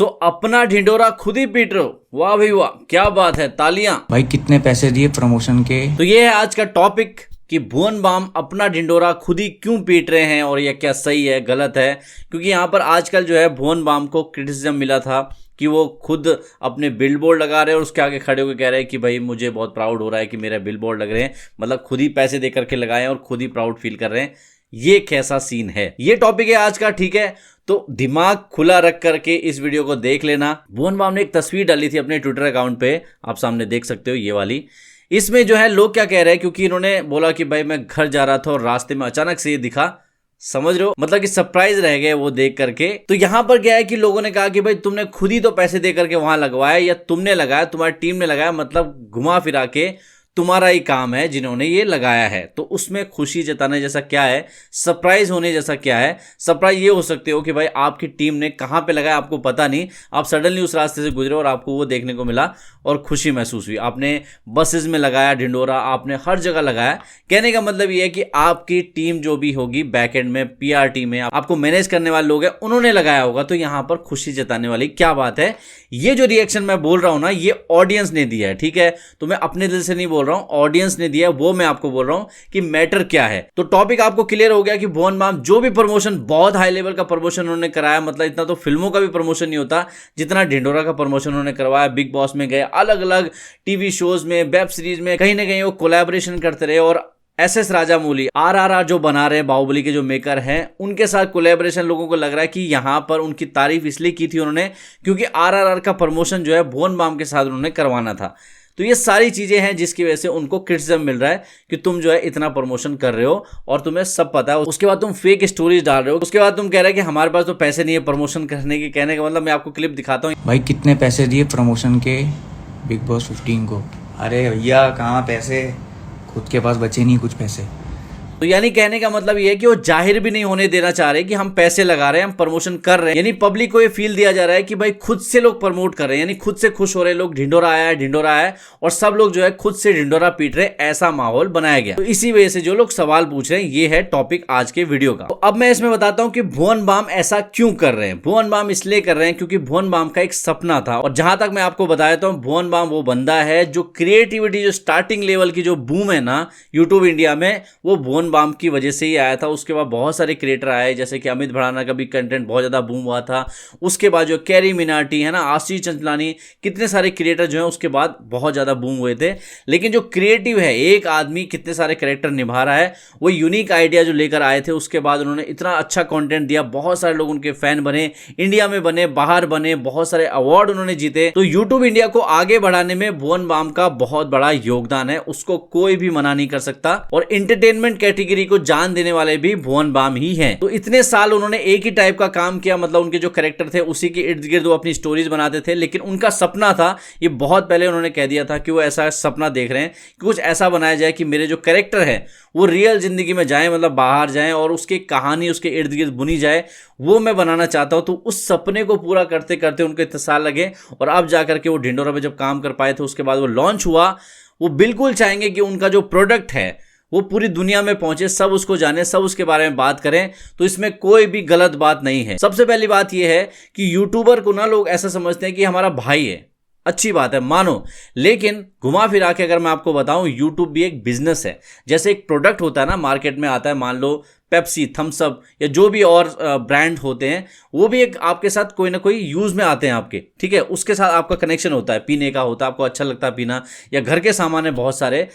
अपना ढिंडोरा खुद ही पीट रहे हो। वाह भाई वाह, क्या बात है, तालियां। भाई कितने पैसे दिए प्रमोशन के? तो ये है आज का टॉपिक कि भुवन बाम अपना ढिंडोरा खुद ही क्यों पीट रहे हैं और यह क्या सही है गलत है। क्योंकि यहाँ पर आजकल जो है भुवन बाम को क्रिटिसिज्म मिला था कि वो खुद अपने बिलबोर्ड लगा रहे हैं और उसके आगे खड़े होकर कह रहे हैं कि भाई मुझे बहुत प्राउड हो रहा है कि मेरा बिलबोर्ड लग रहे हैं, मतलब खुद ही पैसे दे करके लगाए हैं और खुद ही प्राउड फील कर रहे हैं। ये कैसा सीन है, ये टॉपिक है आज का, ठीक है। तो दिमाग खुला रख करके इस वीडियो को देख लेना। भुवन बाम ने एक तस्वीर डाली थी अपने ट्विटर अकाउंट पे, आप सामने देख सकते हो ये वाली। इसमें जो है लोग क्या कह रहे हैं, क्योंकि इन्होंने बोला कि भाई मैं घर जा रहा था और रास्ते में अचानक से ये दिखा, समझ रहे हो, मतलब कि सरप्राइज रह गए वो देख करके। तो यहां पर क्या है कि लोगों ने कहा कि भाई तुमने खुद ही तो पैसे दे करके वहां लगवाया, या तुमने लगाया, तुम्हारी टीम ने लगाया, मतलब घुमा फिरा के तुम्हारा ही काम है जिन्होंने ये लगाया है। तो उसमें खुशी जताने जैसा क्या है, सरप्राइज होने जैसा क्या है? सरप्राइज ये हो सकते हो कि भाई आपकी टीम ने कहां पे लगाया आपको पता नहीं, आप सडनली उस रास्ते से गुजरे और आपको वो देखने को मिला और खुशी महसूस हुई। आपने बसेस में लगाया ढिंडोरा, आपने हर जगह लगाया। कहने का मतलब ये है कि आपकी टीम जो भी होगी बैकएंड में, पीआर टीम में, आपको मैनेज करने वाले लोग हैं, उन्होंने लगाया होगा। तो यहां पर खुशी जताने वाली क्या बात है। ये जो रिएक्शन मैं बोल रहा हूं ना, ये ऑडियंस ने दिया है, ठीक है। तो मैं अपने दिल से नहीं बोल रहा हूं, ऑडियंस ने दिया है, वो मैं आपको बोल रहा हूं कि मैटर क्या है। तो टॉपिक आपको क्लियर हो गया कि भुवन बाम जो भी प्रमोशन, बहुत हाई लेवल का प्रमोशन उन्होंने कराया, मतलब इतना तो फिल्मों का भी प्रमोशन नहीं होता जितना ढिंडोरा का प्रमोशन उन्होंने करवाया। बिग बॉस में गए, अलग अलग टीवी शोज में, वेब सीरीज में, कहीं ना कहीं वो कोलैबोरेशन करते रहे। और एस राजामौली आरआरआर जो बना रहे हैं, बाहुबली के जो मेकर हैं, उनके साथ कोलैबोरेशन लोगों को लग रहा है कि यहां पर उनकी तारीफ इसलिए की थी उन्होंने क्योंकि आरआरआर का प्रमोशन जो है भुवन बाम के साथ उन्होंने करवाना था। तो ये सारी चीजें हैं जिसकी वजह से उनको क्रिटिसिज्म मिल रहा है कि तुम जो है इतना प्रमोशन कर रहे हो और तुम्हें सब पता है, उसके बाद तुम फेक स्टोरीज डाल रहे हो, उसके बाद तुम कह रहे हो कि हमारे पास तो पैसे नहीं है प्रमोशन करने के। कहने का मतलब मैं आपको क्लिप दिखाता हूँ। भाई कितने पैसे दिए प्रमोशन के बिग बॉस 15 को? अरे भैया कहाँ पैसे, खुद के पास बचे नहीं कुछ पैसे। तो यानी कहने का मतलब ये है कि वो जाहिर भी नहीं होने देना चाह रहे कि हम पैसे लगा रहे हैं, हम प्रमोशन कर रहे हैं। यानी पब्लिक को ये फील दिया जा रहा है कि भाई खुद से लोग प्रमोट कर रहे हैं, यानी खुद से खुश हो रहे लोग, ढिंडोरा आया है, ढिंडोरा आया है, और सब लोग जो है खुद से ढिंडोरा पीट रहे, ऐसा माहौल बनाया गया। तो इसी वजह से जो लोग सवाल पूछ रहे हैं, ये है टॉपिक आज के वीडियो का। तो अब मैं इसमें बताता हूं कि भुवन बाम ऐसा क्यों कर रहे हैं। भुवन बाम इसलिए कर रहे हैं क्योंकि भुवन बाम का एक सपना था, और जहां तक मैं आपको बताया था, भुवन बाम वो बंदा है जो क्रिएटिविटी, जो स्टार्टिंग लेवल की जो बूम है ना यूट्यूब इंडिया में, वो भुवन बाम की वजह से ही आया था। उसके बाद बहुत सारे क्रिएटर आए, जैसे कि अमित भड़ाना का भी कंटेंट बहुत ज्यादा बूम हुआ था। उसके बाद जो कैरी मिनाटी है ना, आशीष चंचलानी, कितने सारे क्रिएटर जो है उसके बाद बहुत ज्यादा बूम हुए थे। लेकिन जो क्रिएटिव है, एक आदमी कितने सारे कैरेक्टर निभा रहा है, वो यूनिक आइडिया जो लेकर आए थे, उसके बाद उन्होंने इतना अच्छा कंटेंट दिया, बहुत सारे लोग उनके फैन बने, इंडिया में बने, बाहर बने, बहुत सारे अवार्ड उन्होंने जीते। तो यूट्यूब इंडिया को आगे बढ़ाने में भुवन बाम का बहुत बड़ा योगदान है, उसको कोई भी मना नहीं कर सकता। और एंटरटेनमेंट कैटेगरी को जान देने वाले भी भुवन बाम ही हैं। तो इतने साल उन्होंने एक ही टाइप का काम किया, मतलब उनके जो कैरेक्टर थे उसी के इर्द गिर्द वो अपनी स्टोरीज बनाते थे। लेकिन उनका सपना था, ये बहुत पहले उन्होंने कह दिया था कि वो ऐसा सपना देख रहे हैं कि कुछ ऐसा बनाया जाए कि मेरे जो कैरेक्टर है वो रियल जिंदगी में जाए, मतलब बाहर जाए और उसकी कहानी उसके इर्द गिर्द बुनी जाए, वो मैं बनाना चाहता हूं। तो उस सपने को पूरा करते करते उनको इतने साल लगे, और अब जाकर के वो ढिंडोरा पे जब काम कर पाए थे, उसके बाद वो लॉन्च हुआ। वो बिल्कुल चाहेंगे कि उनका जो प्रोडक्ट है वो पूरी दुनिया में पहुंचे, सब उसको जाने, सब उसके बारे में बात करें। तो इसमें कोई भी गलत बात नहीं है। सबसे पहली बात यह है कि यूट्यूबर को ना लोग ऐसा समझते हैं कि हमारा भाई है, अच्छी बात है मानो, लेकिन घुमा फिरा के अगर मैं आपको बताऊं, यूट्यूब भी एक बिजनेस है। जैसे एक प्रोडक्ट होता है ना, मार्केट में आता है, मान लो पेप्सी, थम्स अप, या जो भी और ब्रांड होते हैं, वो भी एक आपके साथ कोई ना कोई यूज में आते हैं आपके, ठीक है। उसके साथ आपका कनेक्शन होता है, पीने का होता है, आपको अच्छा लगता है पीना, या घर के सामान है बहुत सारे,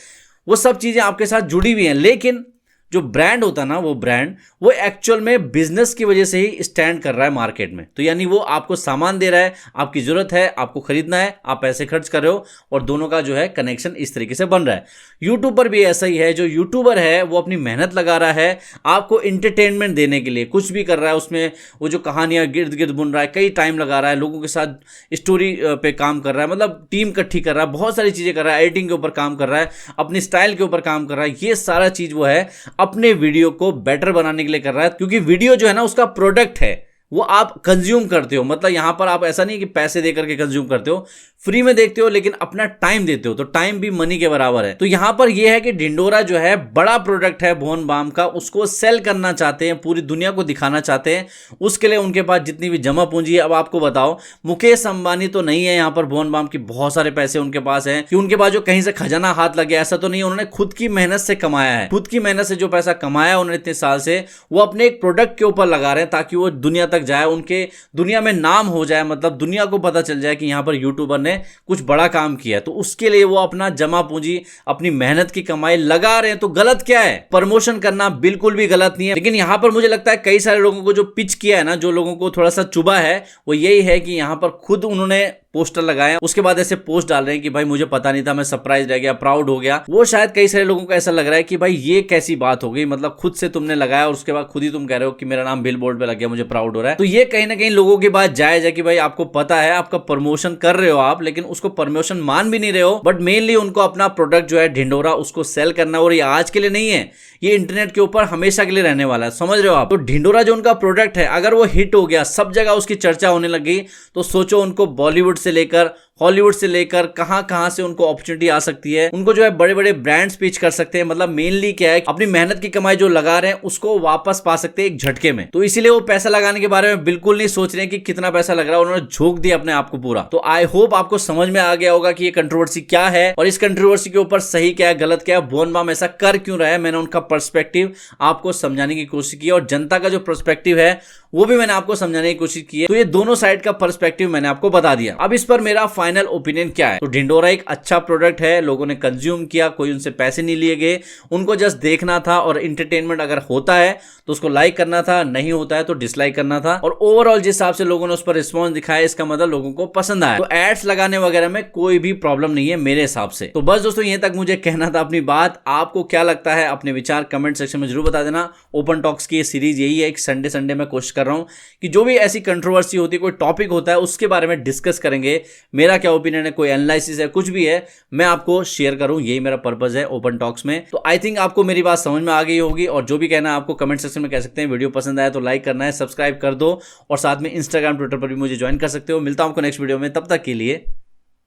वो सब चीजें आपके साथ जुड़ी हुई हैं। लेकिन जो ब्रांड होता है ना, वो ब्रांड वो एक्चुअल में बिजनेस की वजह से ही स्टैंड कर रहा है मार्केट में। तो यानी वो आपको सामान दे रहा है, आपकी जरूरत है, आपको खरीदना है, आप पैसे खर्च कर रहे हो, और दोनों का जो है कनेक्शन इस तरीके से बन रहा है। यूट्यूब पर भी ऐसा ही है, जो यूट्यूबर है वो अपनी मेहनत लगा रहा है आपको एंटरटेनमेंट देने के लिए, कुछ भी कर रहा है, उसमें वो जो कहानियां गिर्द गिर्द बुन रहा है, कई टाइम लगा रहा है, लोगों के साथ स्टोरी पे काम कर रहा है, मतलब टीम इकट्ठी कर रहा है, बहुत सारी चीजें कर रहा है, एडिटिंग के ऊपर काम कर रहा है, अपनी स्टाइल के ऊपर काम कर रहा है। ये सारा चीज वो है अपने वीडियो को बेटर बनाने के लिए कर रहा है, क्योंकि वीडियो जो है ना उसका प्रोडक्ट है, वो आप कंज्यूम करते हो। मतलब यहां पर आप ऐसा नहीं कि पैसे देकर के कंज्यूम करते हो, फ्री में देखते हो लेकिन अपना टाइम देते हो, तो टाइम भी मनी के बराबर है। तो यहां पर यह है कि ढिंढोरा जो है बड़ा प्रोडक्ट है भुवन बाम का, उसको सेल करना चाहते हैं, पूरी दुनिया को दिखाना चाहते हैं, उसके लिए उनके पास जितनी भी जमा पूंजी है। अब आपको बताओ, मुकेश अंबानी तो नहीं है यहाँ पर भुवन बाम की, बहुत सारे पैसे उनके पास है कि उनके पास जो कहीं से खजाना हाथ लग गया, ऐसा तो नहीं। उन्होंने खुद की मेहनत से कमाया है, खुद की मेहनत से जो पैसा कमाया उन्होंने इतने साल से, वो अपने एक प्रोडक्ट के ऊपर लगा रहे हैं ताकि वो दुनिया तक जाए, उनके दुनिया में नाम हो जाए, मतलब दुनिया को पता चल जाए कि यहाँ पर यूट्यूबर ने कुछ बड़ा काम किया है। तो उसके लिए वो अपना जमा पूंजी, अपनी मेहनत की कमाई लगा रहे हैं। तो गलत क्या है? प्रमोशन करना बिल्कुल भी गलत नहीं है। लेकिन यहां पर मुझे लगता है कई सारे लोगों को जो पिच किया है ना, जो लोगों को थोड़ा सा चुभा है, वो यही है कि यहां पर खुद उन्होंने पोस्टर लगाए, उसके बाद ऐसे पोस्ट डाल रहे हैं कि भाई मुझे पता नहीं था, मैं सरप्राइज रह गया, प्राउड हो गया। वो शायद कई सारे लोगों को ऐसा लग रहा है कि भाई ये कैसी बात हो गई, मतलब खुद से तुमने लगाया और उसके बाद खुद ही तुम कह रहे हो कि मेरा नाम बिल बोर्ड पे लग गया, मुझे प्राउड हो रहा है। तो ये कहीं ना कहीं लोगों की बात जायज है कि भाई आपको पता है, आपका प्रमोशन कर रहे हो आप, लेकिन उसको प्रमोशन मान भी नहीं रहे हो। बट मेनली उनको अपना प्रोडक्ट जो है ढिंढोरा, उसको सेल करना, और ये आज के लिए नहीं है, ये इंटरनेट के ऊपर हमेशा के लिए रहने वाला है, समझ रहे हो आप। तो ढिंढोरा जो उनका प्रोडक्ट है, अगर वो हिट हो गया, सब जगह उसकी चर्चा होने लगी, तो सोचो उनको बॉलीवुड से लेकर हॉलीवुड से लेकर कहां से उनको अपॉर्चुनिटी आ सकती है। उनको जो है बड़े बड़े ब्रांड्स पिच कर सकते हैं। मतलब मेनली क्या है, अपनी मेहनत की कमाई जो लगा रहे हैं उसको वापस पा सकते हैं एक झटके में। तो इसीलिए वो पैसा लगाने के बारे में बिल्कुल नहीं सोच रहे हैं कि कितना पैसा लग रहा है, उन्होंने झोंक दिया अपने आप को पूरा। तो आई होप आपको समझ में आ गया होगा कि ये कंट्रोवर्सी क्या है और इस कंट्रोवर्सी के ऊपर सही क्या है, गलत क्या है, भुवन बाम ऐसा कर क्यों रहा है। मैंने उनका पर्सपेक्टिव आपको समझाने की कोशिश की और जनता का जो पर्सपेक्टिव है वो भी मैंने आपको समझाने की कोशिश की है। तो ये दोनों साइड का पर्सपेक्टिव मैंने आपको बता दिया। अब इस पर मेरा फाइनल ओपिनियन क्या है। तो ढिंढोरा एक अच्छा प्रोडक्ट है, लोगों ने कंज्यूम किया, कोई उनसे पैसे नहीं लिए गए, उनको जस्ट देखना था और इंटरटेनमेंट अगर होता है तो उसको लाइक करना था, नहीं होता है तो डिसलाइक करना था। और ओवरऑल जिस हिसाब से लोगों ने उस पर रिस्पॉन्स दिखाया, इसका मतलब लोगों को पसंद आया। तो एड्स लगाने वगैरह में कोई भी प्रॉब्लम नहीं है मेरे हिसाब से। तो बस दोस्तों यहीं तक मुझे कहना था अपनी बात। आपको क्या लगता है, अपने विचार कमेंट सेक्शन में जरूर बता देना। ओपन टॉक्स की ये सीरीज यही है, एक संडे में कोशिश कर रहा हूं कि जो भी ऐसी कंट्रोवर्सी होती है, कोई टॉपिक होता है, उसके बारे में डिस्कस करेंगे। मेरा क्या ओपिनियन है, कोई एनालिसिस है, कुछ भी है, मैं आपको शेयर करूं, यही मेरा पर्पस है ओपन टॉक्स में। तो आई थिंक आपको मेरी बात समझ में आ गई होगी और जो भी कहना है आपको कमेंट सेक्शन में कह सकते हैं। वीडियो पसंद आया तो लाइक करना है, सब्सक्राइब कर दो और साथ में इंस्टाग्राम ट्विटर पर भी मुझे ज्वाइन कर सकते हो। मिलता हूं आपको नेक्स्ट वीडियो में, तब तक के लिए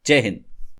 जय हिंद।